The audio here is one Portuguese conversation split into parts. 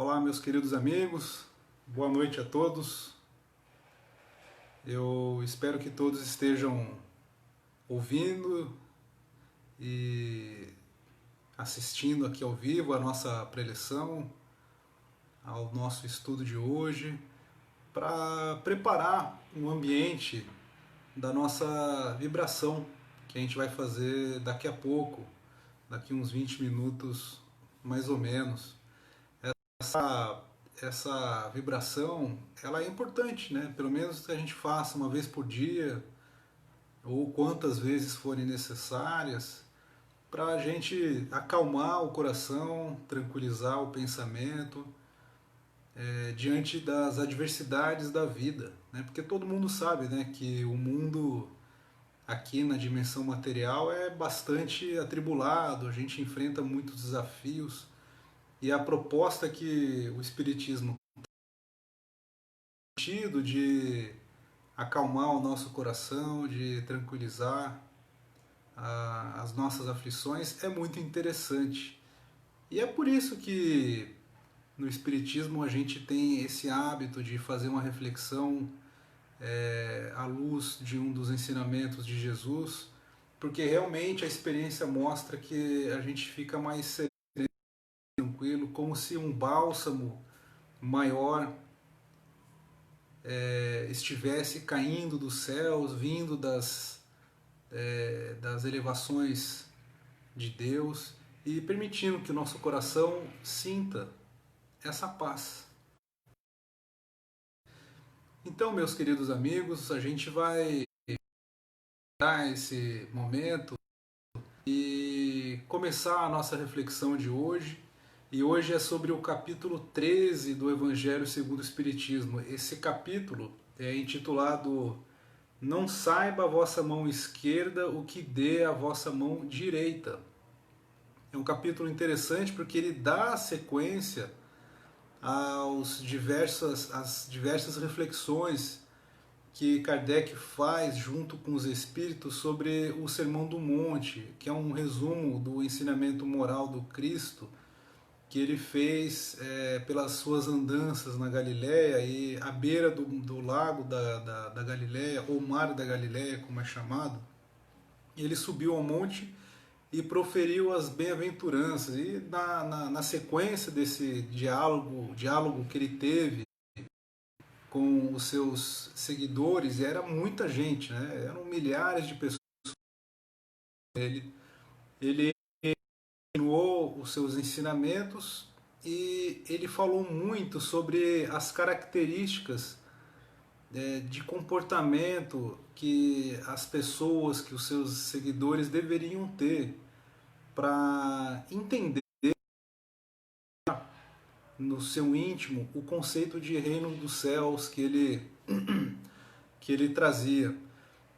Olá, meus queridos amigos, boa noite a todos. Eu espero que todos estejam ouvindo e assistindo aqui ao vivo a nossa preleção, ao nosso estudo de hoje, para preparar um ambiente da nossa vibração que a gente vai fazer daqui a pouco, daqui uns 20 minutos mais ou menos. Essa, essa vibração, ela é importante, né? Pelo menos que a gente faça uma vez por dia, ou quantas vezes forem necessárias, para a gente acalmar o coração, tranquilizar o pensamento, diante das adversidades da vida, né? Porque todo mundo sabe, né, que o mundo aqui na dimensão material é bastante atribulado, a gente enfrenta muitos desafios, e a proposta que o Espiritismo tem tido de acalmar o nosso coração, de tranquilizar as nossas aflições é muito interessante. E é por isso que no Espiritismo a gente tem esse hábito de fazer uma reflexão à luz de um dos ensinamentos de Jesus, porque realmente a experiência mostra que a gente fica mais sereno, tranquilo, como se um bálsamo maior estivesse caindo dos céus, vindo das elevações de Deus e permitindo que o nosso coração sinta essa paz. Então, meus queridos amigos, a gente vai dar esse momento e começar a nossa reflexão de hoje. E hoje é sobre o capítulo 13 do Evangelho segundo o Espiritismo. Esse capítulo é intitulado Não saiba a vossa mão esquerda o que dê a vossa mão direita. É um capítulo interessante porque ele dá sequência às diversas reflexões que Kardec faz junto com os espíritos sobre o Sermão do Monte, que é um resumo do ensinamento moral do Cristo que ele fez pelas suas andanças na Galiléia e à beira do lago da Galiléia, ou mar da Galiléia, como é chamado. Ele subiu ao monte e proferiu as bem-aventuranças. E na sequência desse diálogo que ele teve com os seus seguidores, era muita gente, né? Eram milhares de pessoas. Ele continuou os seus ensinamentos e ele falou muito sobre as características de comportamento que as pessoas, que os seus seguidores deveriam ter para entender no seu íntimo o conceito de reino dos céus que ele trazia.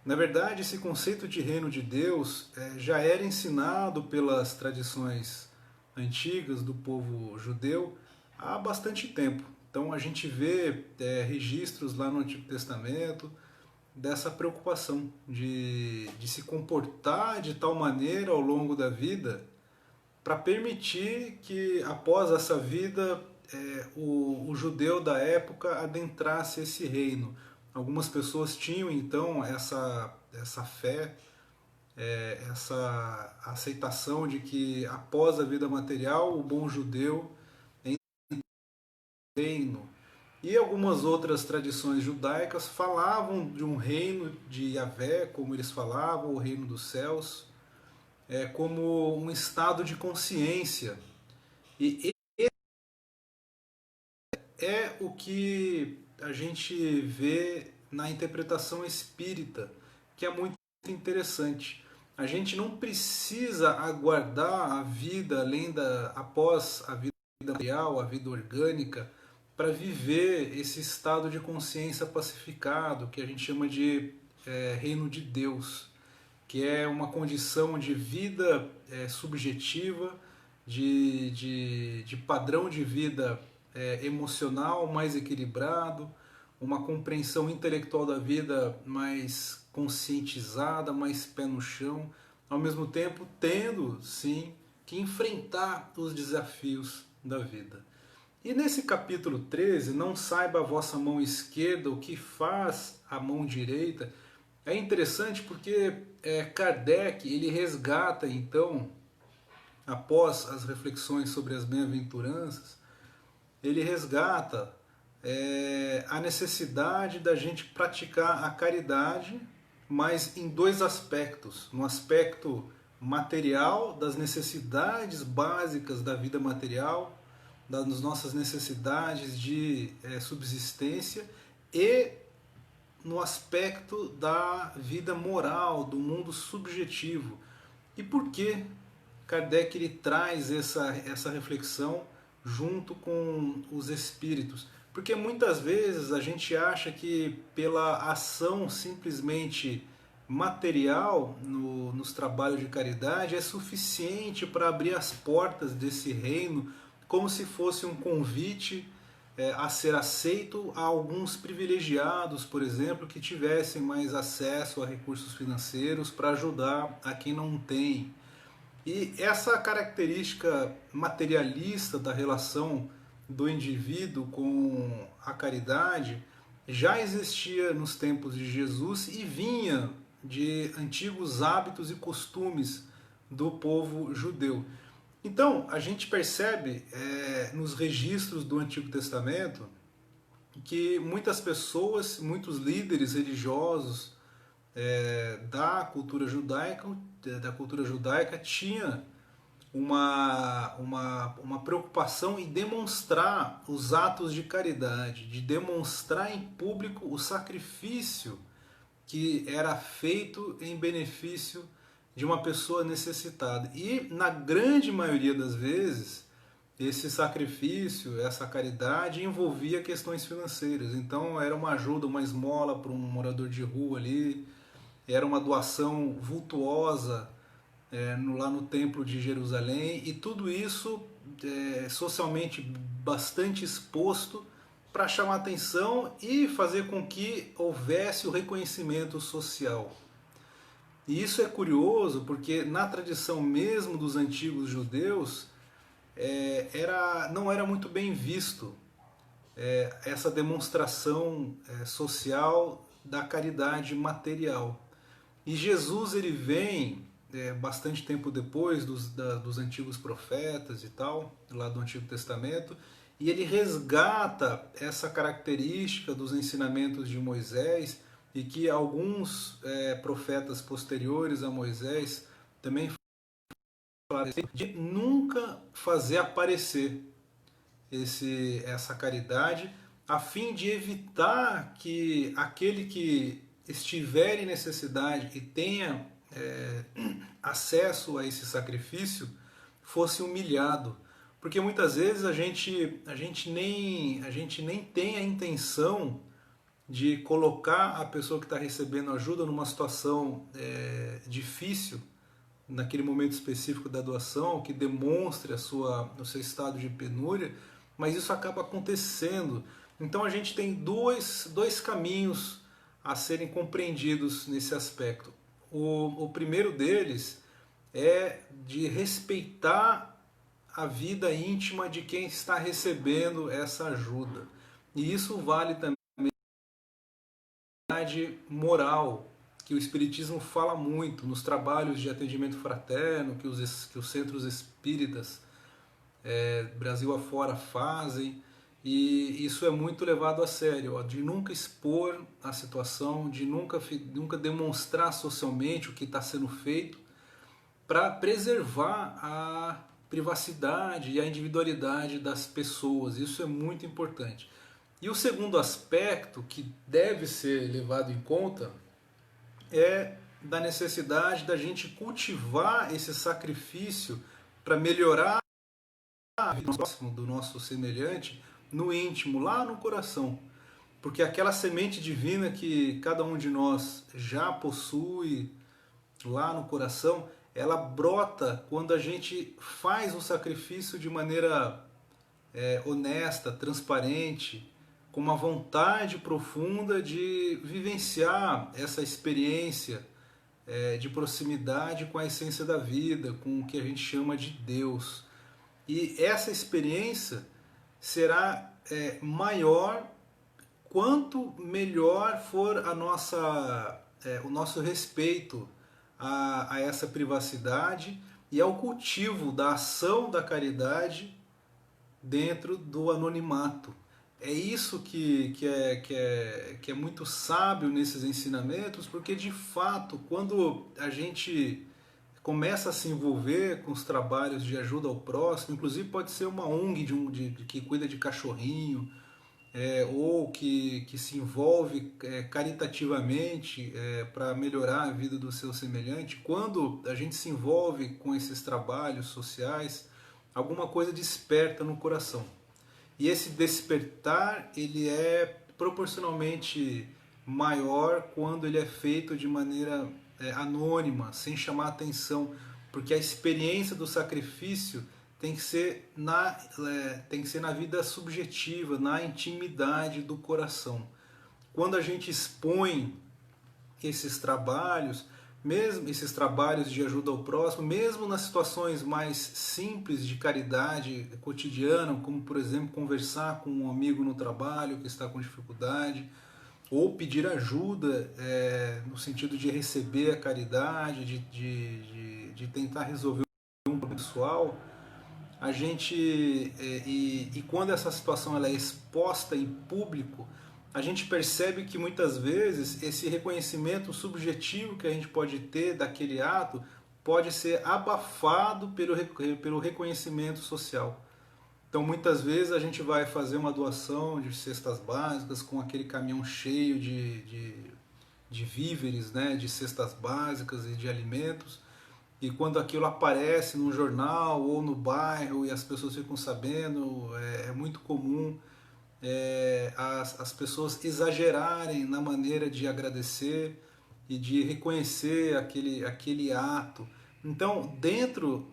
Na verdade, esse conceito de reino de Deus já era ensinado pelas tradições antigas do povo judeu há bastante tempo. Então a gente vê registros lá no Antigo Testamento dessa preocupação de se comportar de tal maneira ao longo da vida para permitir que após essa vida o judeu da época adentrasse esse reino. Algumas pessoas tinham então essa fé, essa aceitação de que após a vida material o bom judeu entra no reino. E algumas outras tradições judaicas falavam de um reino de Yahvé, como eles falavam, o reino dos céus, como um estado de consciência. E é o que a gente vê na interpretação espírita, que é muito interessante. A gente não precisa aguardar a vida após a vida material, a vida orgânica, para viver esse estado de consciência pacificado, que a gente chama de reino de Deus, que é uma condição de vida subjetiva, de padrão de vida emocional mais equilibrado, uma compreensão intelectual da vida mais conscientizada, mais pé no chão, ao mesmo tempo tendo, sim, que enfrentar os desafios da vida. E nesse capítulo 13, não saiba a vossa mão esquerda o que faz a mão direita, é interessante porque Kardec ele resgata então, após as reflexões sobre as bem-aventuranças, ele resgata a necessidade da gente praticar a caridade, mas em dois aspectos. No aspecto material, das necessidades básicas da vida material, das nossas necessidades de subsistência, e no aspecto da vida moral, do mundo subjetivo. E por que Kardec ele traz essa reflexão junto com os espíritos? Porque muitas vezes a gente acha que pela ação simplesmente material nos trabalhos de caridade é suficiente para abrir as portas desse reino, como se fosse um convite a ser aceito a alguns privilegiados, por exemplo, que tivessem mais acesso a recursos financeiros para ajudar a quem não tem. E essa característica materialista da relação do indivíduo com a caridade já existia nos tempos de Jesus e vinha de antigos hábitos e costumes do povo judeu. Então, a gente percebe nos registros do Antigo Testamento que muitas pessoas, muitos líderes religiosos da cultura judaica tinha uma preocupação em demonstrar os atos de caridade, de demonstrar em público o sacrifício que era feito em benefício de uma pessoa necessitada. E na grande maioria das vezes, esse sacrifício, essa caridade envolvia questões financeiras. Então era uma ajuda, uma esmola para um morador de rua ali, era uma doação vultuosa lá no Templo de Jerusalém, e tudo isso socialmente bastante exposto para chamar atenção e fazer com que houvesse o reconhecimento social. E isso é curioso porque na tradição mesmo dos antigos judeus não era muito bem visto essa demonstração social da caridade material. E Jesus ele vem bastante tempo depois dos antigos profetas e tal, lá do Antigo Testamento, e ele resgata essa característica dos ensinamentos de Moisés, e que alguns profetas posteriores a Moisés também falaram de nunca fazer aparecer essa caridade, a fim de evitar que aquele que estiver em necessidade e tenha acesso a esse sacrifício fosse humilhado. Porque muitas vezes a gente nem tem a intenção de colocar a pessoa que está recebendo ajuda numa situação difícil, naquele momento específico da doação, que demonstre o seu estado de penúria, mas isso acaba acontecendo. Então a gente tem dois caminhos a serem compreendidos nesse aspecto. O primeiro deles é de respeitar a vida íntima de quem está recebendo essa ajuda. E isso vale também moral, que o Espiritismo fala muito nos trabalhos de atendimento fraterno que os centros espíritas Brasil afora fazem, e isso é muito levado a sério, ó, de nunca expor a situação, de nunca demonstrar socialmente o que está sendo feito, para preservar a privacidade e a individualidade das pessoas. Isso é muito importante. E o segundo aspecto que deve ser levado em conta é da necessidade da gente cultivar esse sacrifício para melhorar a vida do nosso semelhante no íntimo, lá no coração. Porque aquela semente divina que cada um de nós já possui lá no coração, ela brota quando a gente faz o sacrifício de maneira honesta, transparente, com uma vontade profunda de vivenciar essa experiência de proximidade com a essência da vida, com o que a gente chama de Deus. E essa experiência será maior quanto melhor for o nosso respeito a essa privacidade e ao cultivo da ação da caridade dentro do anonimato. É isso que é muito sábio nesses ensinamentos, porque de fato, quando a gente começa a se envolver com os trabalhos de ajuda ao próximo, inclusive pode ser uma ONG que cuida de cachorrinho, ou que se envolve caritativamente para melhorar a vida do seu semelhante, quando a gente se envolve com esses trabalhos sociais, alguma coisa desperta no coração. E esse despertar, ele é proporcionalmente maior quando ele é feito de maneira anônima, sem chamar atenção, porque a experiência do sacrifício tem que ser na vida subjetiva, na intimidade do coração. Quando a gente expõe esses trabalhos, mesmo esses trabalhos de ajuda ao próximo, mesmo nas situações mais simples de caridade cotidiana, como por exemplo conversar com um amigo no trabalho que está com dificuldade, ou pedir ajuda no sentido de receber a caridade, de tentar resolver um problema pessoal, a gente e quando essa situação ela é exposta em público, a gente percebe que muitas vezes esse reconhecimento subjetivo que a gente pode ter daquele ato pode ser abafado pelo reconhecimento social. Então muitas vezes a gente vai fazer uma doação de cestas básicas com aquele caminhão cheio de víveres, né, de cestas básicas e de alimentos, e quando aquilo aparece no jornal ou no bairro e as pessoas ficam sabendo, é muito comum as pessoas exagerarem na maneira de agradecer e de reconhecer aquele ato. Então, dentro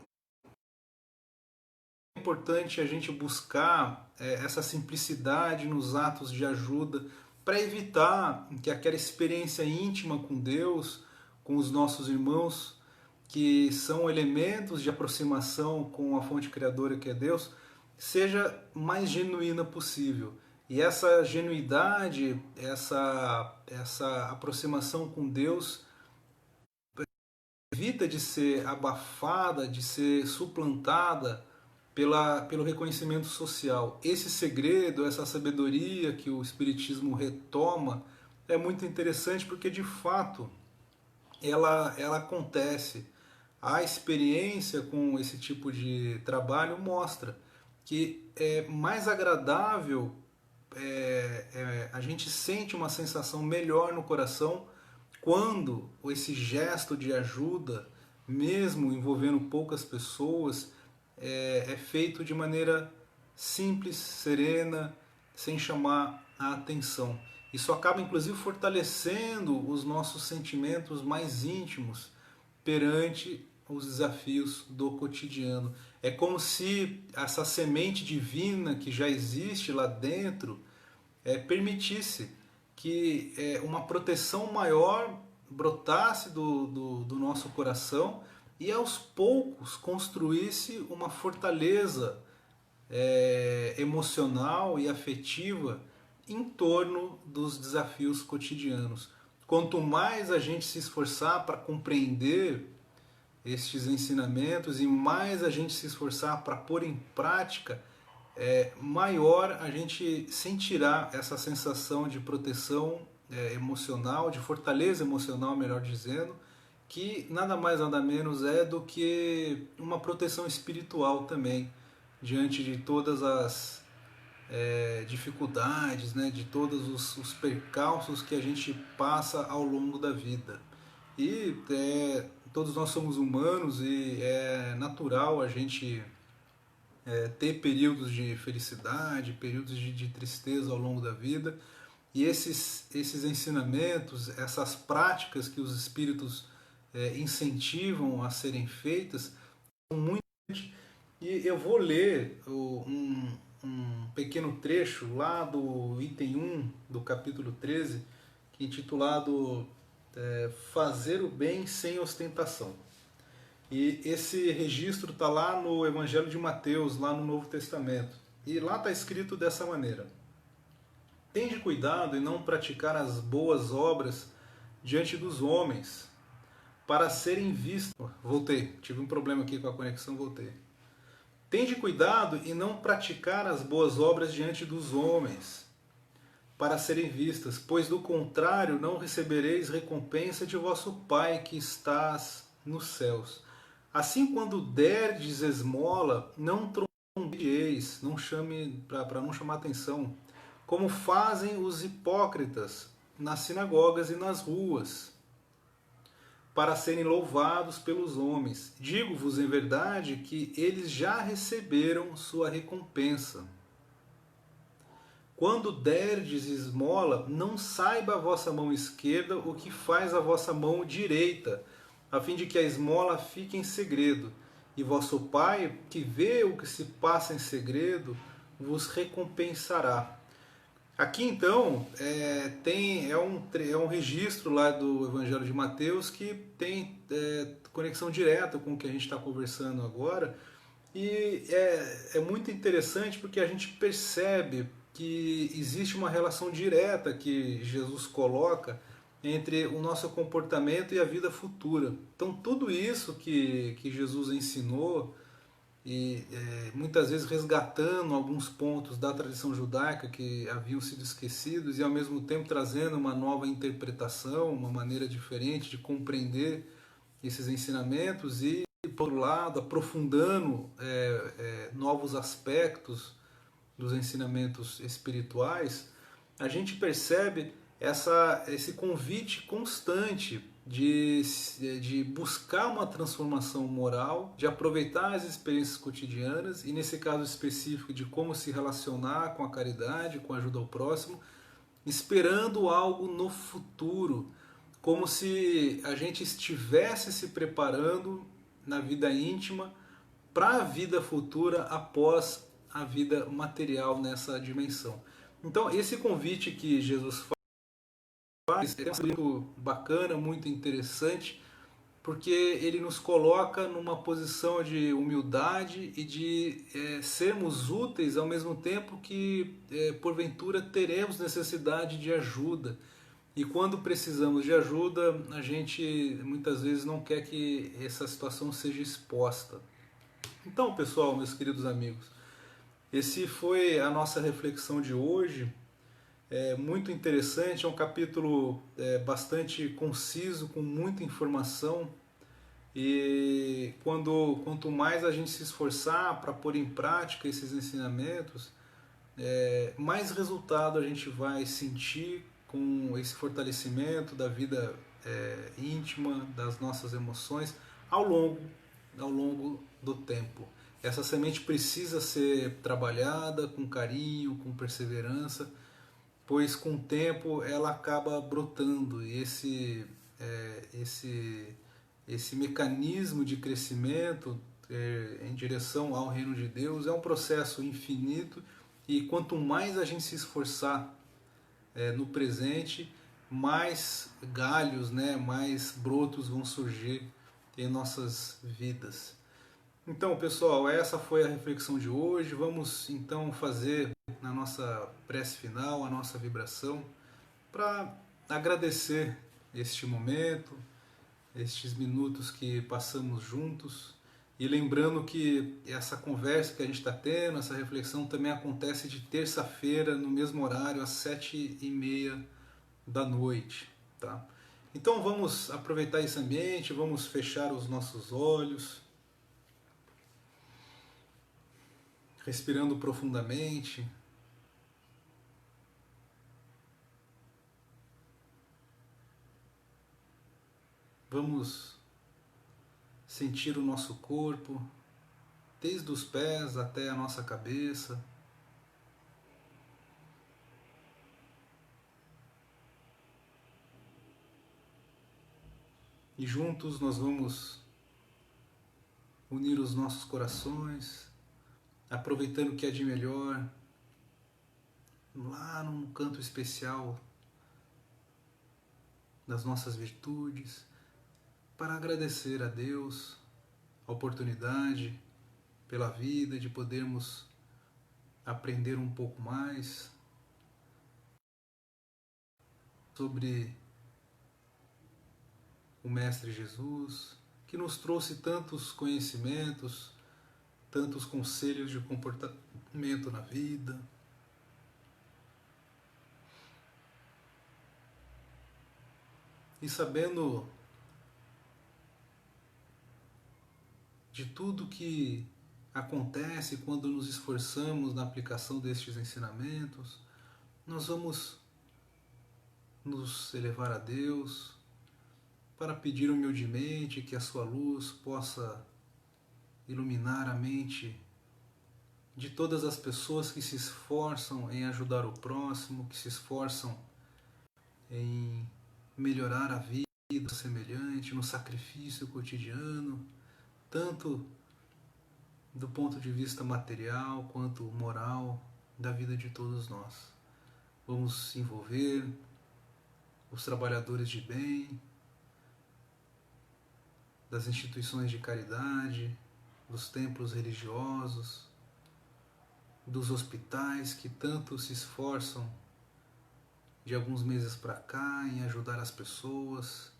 é importante a gente buscar essa simplicidade nos atos de ajuda para evitar que aquela experiência íntima com Deus, com os nossos irmãos, que são elementos de aproximação com a fonte criadora que é Deus, seja mais genuína possível. E essa genuidade, essa aproximação com Deus evita de ser abafada, de ser suplantada pelo reconhecimento social. Esse segredo, essa sabedoria que o Espiritismo retoma é muito interessante porque de fato ela acontece. A experiência com esse tipo de trabalho mostra que é mais agradável, a gente sente uma sensação melhor no coração quando esse gesto de ajuda, mesmo envolvendo poucas pessoas, é feito de maneira simples, serena, sem chamar a atenção. Isso acaba inclusive fortalecendo os nossos sentimentos mais íntimos perante os desafios do cotidiano. É como se essa semente divina que já existe lá dentro permitisse que uma proteção maior brotasse do nosso coração e aos poucos construísse uma fortaleza emocional e afetiva em torno dos desafios cotidianos. Quanto mais a gente se esforçar para compreender estes ensinamentos e mais a gente se esforçar para pôr em prática, maior a gente sentirá essa sensação de proteção emocional, de fortaleza emocional, melhor dizendo, que nada mais nada menos é do que uma proteção espiritual também, diante de todas as dificuldades, né, de todos os percalços que a gente passa ao longo da vida. E todos nós somos humanos e é natural a gente ter períodos de felicidade, períodos de tristeza ao longo da vida. E esses ensinamentos, essas práticas que os espíritos incentivam a serem feitas, são muito. E eu vou ler um pequeno trecho lá do item 1 do capítulo 13, que é intitulado Fazer o Bem Sem Ostentação. E esse registro está lá no Evangelho de Mateus, lá no Novo Testamento. E lá está escrito dessa maneira: tende cuidado em não praticar as boas obras diante dos homens, para serem vistos. Voltei, tive um problema aqui com a conexão, voltei. Tende cuidado em não praticar as boas obras diante dos homens, para serem vistas, pois do contrário não recebereis recompensa de vosso Pai que estás nos céus. Assim, quando derdes esmola, não trombieis, não chame para não chamar atenção, como fazem os hipócritas nas sinagogas e nas ruas, para serem louvados pelos homens. Digo-vos em verdade que eles já receberam sua recompensa. Quando derdes esmola, não saiba a vossa mão esquerda o que faz a vossa mão direita, a fim de que a esmola fique em segredo. E vosso Pai, que vê o que se passa em segredo, vos recompensará. Aqui então é um registro lá do Evangelho de Mateus que tem conexão direta com o que a gente está conversando agora, e é muito interessante porque a gente percebe que existe uma relação direta que Jesus coloca entre o nosso comportamento e a vida futura. Então tudo isso que Jesus ensinou, e muitas vezes resgatando alguns pontos da tradição judaica que haviam sido esquecidos e ao mesmo tempo trazendo uma nova interpretação, uma maneira diferente de compreender esses ensinamentos e, por outro lado, aprofundando novos aspectos dos ensinamentos espirituais, a gente percebe esse convite constante de buscar uma transformação moral, de aproveitar as experiências cotidianas e, nesse caso específico, de como se relacionar com a caridade, com a ajuda ao próximo, esperando algo no futuro, como se a gente estivesse se preparando na vida íntima para a vida futura após a vida material nessa dimensão. Então, esse convite que Jesus faz é muito bacana, muito interessante, porque ele nos coloca numa posição de humildade e de sermos úteis ao mesmo tempo que, porventura, teremos necessidade de ajuda. E quando precisamos de ajuda, a gente muitas vezes não quer que essa situação seja exposta. Então, pessoal, meus queridos amigos, esse foi a nossa reflexão de hoje. É muito interessante, é um capítulo bastante conciso, com muita informação. E quanto mais a gente se esforçar para pôr em prática esses ensinamentos, mais resultado a gente vai sentir com esse fortalecimento da vida íntima, das nossas emoções ao longo do tempo. Essa semente precisa ser trabalhada com carinho, com perseverança, pois com o tempo ela acaba brotando, e esse mecanismo de crescimento em direção ao reino de Deus é um processo infinito, e quanto mais a gente se esforçar no presente, mais galhos, né, mais brotos vão surgir em nossas vidas. Então, pessoal, essa foi a reflexão de hoje. Vamos então fazer na nossa prece final a nossa vibração para agradecer este momento, estes minutos que passamos juntos, e lembrando que essa conversa que a gente está tendo, essa reflexão também acontece de terça-feira no mesmo horário, às 7h30 da noite, tá? Então vamos aproveitar esse ambiente, vamos fechar os nossos olhos, respirando profundamente. Vamos sentir o nosso corpo, desde os pés até a nossa cabeça. E juntos nós vamos unir os nossos corações, aproveitando o que é de melhor, lá num canto especial das nossas virtudes, para agradecer a Deus a oportunidade pela vida de podermos aprender um pouco mais sobre o Mestre Jesus, que nos trouxe tantos conhecimentos, tantos conselhos de comportamento na vida. E sabendo de tudo que acontece quando nos esforçamos na aplicação destes ensinamentos, nós vamos nos elevar a Deus para pedir humildemente que a sua luz possa iluminar a mente de todas as pessoas que se esforçam em ajudar o próximo, que se esforçam em melhorar a vida semelhante, no sacrifício cotidiano, tanto do ponto de vista material quanto moral da vida de todos nós. Vamos envolver os trabalhadores de bem, das instituições de caridade, dos templos religiosos, dos hospitais que tanto se esforçam de alguns meses para cá em ajudar as pessoas,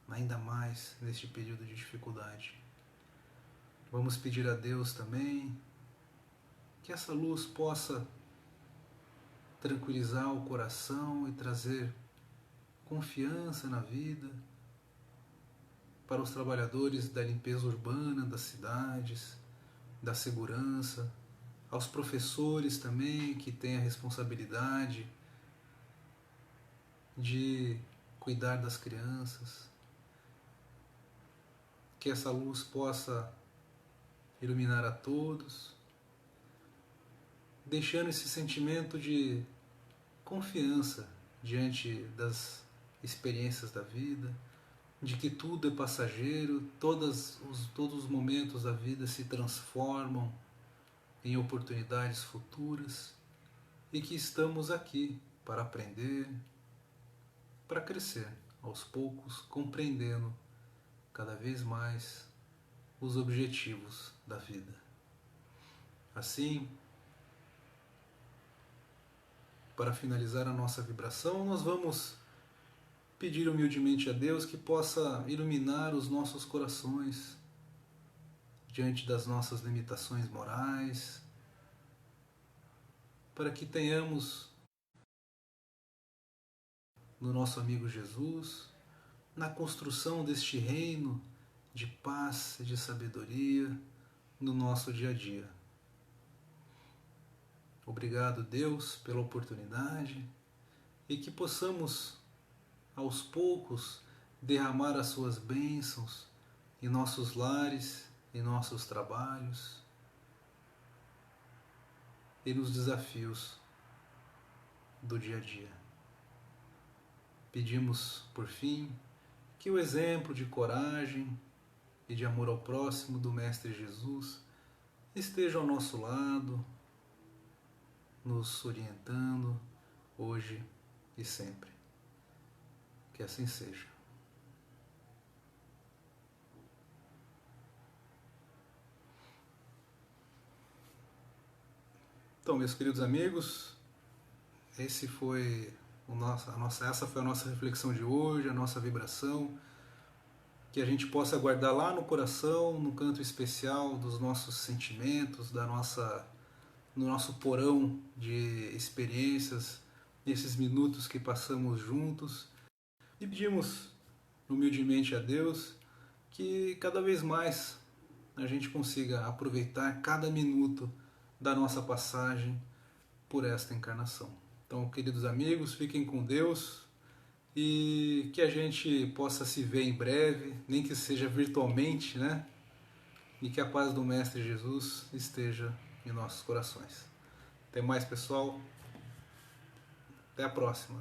ainda mais neste período de dificuldade. Vamos pedir a Deus também que essa luz possa tranquilizar o coração e trazer confiança na vida para os trabalhadores da limpeza urbana das cidades, da segurança, aos professores também que têm a responsabilidade de cuidar das crianças, que essa luz possa iluminar a todos, deixando esse sentimento de confiança diante das experiências da vida, de que tudo é passageiro, todos os momentos da vida se transformam em oportunidades futuras e que estamos aqui para aprender, para crescer aos poucos, compreendendo cada vez mais os objetivos da vida. Assim, para finalizar a nossa vibração, nós vamos pedir humildemente a Deus que possa iluminar os nossos corações diante das nossas limitações morais, para que tenhamos no nosso amigo Jesus, na construção deste reino de paz e de sabedoria no nosso dia a dia. Obrigado, Deus, pela oportunidade e que possamos, aos poucos, derramar as suas bênçãos em nossos lares, em nossos trabalhos e nos desafios do dia a dia. Pedimos, por fim, que o exemplo de coragem e de amor ao próximo do Mestre Jesus esteja ao nosso lado, nos orientando hoje e sempre. Que assim seja. Então, meus queridos amigos, essa foi a nossa reflexão de hoje, a nossa vibração. Que a gente possa guardar lá no coração, no canto especial dos nossos sentimentos, no nosso porão de experiências, nesses minutos que passamos juntos. E pedimos humildemente a Deus que cada vez mais a gente consiga aproveitar cada minuto da nossa passagem por esta encarnação. Então, queridos amigos, fiquem com Deus e que a gente possa se ver em breve, nem que seja virtualmente, né? E que a paz do Mestre Jesus esteja em nossos corações. Até mais, pessoal. Até a próxima.